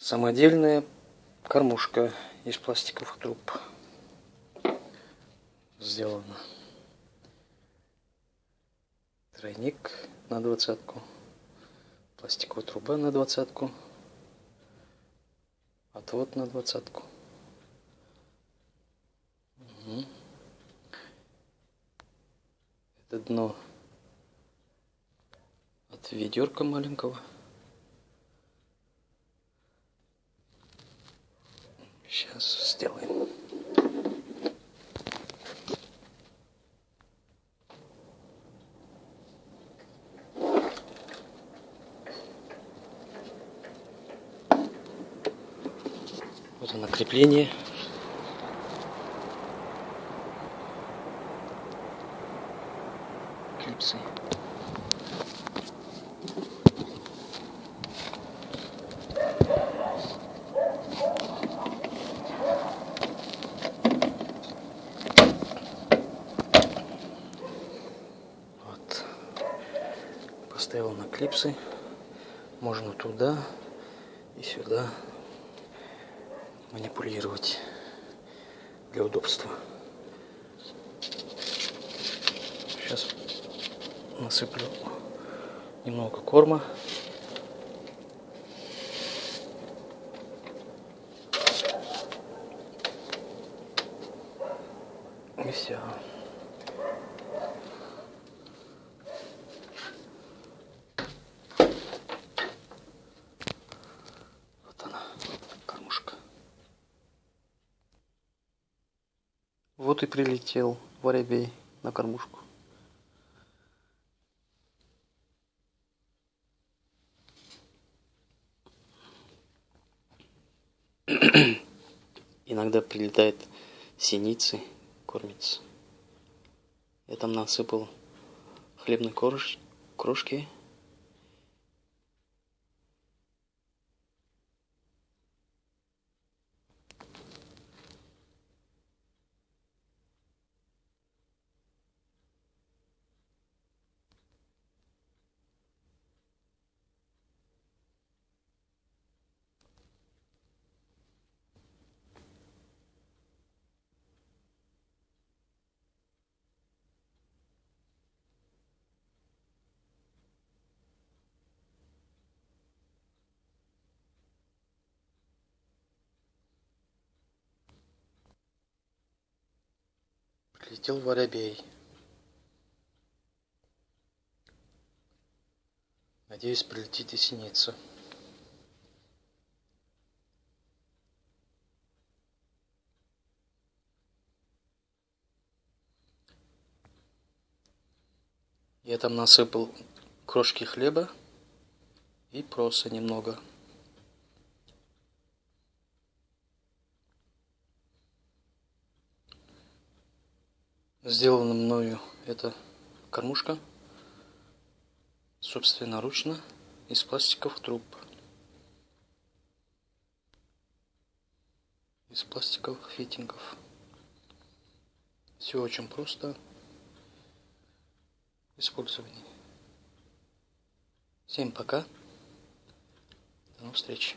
Самодельная кормушка из пластиковых труб сделана. Тройник на 20-ку, пластиковая труба на 20-ку, отвод на 20-ку. Это дно от ведерка маленького. Сейчас сделаем. Вот оно крепление. Клипсы. Вот. Поставил на клипсы. Можно туда и сюда манипулировать для удобства. Сейчас насыплю немного корма. И все. Вот она, кормушка. Вот и прилетел воробей на кормушку. Иногда прилетает синицы, кормится. Я там насыпал хлебной крошки. Прилетел воробей. Надеюсь, прилетит и синица. Я там насыпал крошки хлеба и проса немного. Сделана мною эта кормушка собственноручно из пластиковых труб. Из пластиковых фитингов. Все очень просто в использовании. Всем пока. До новых встреч.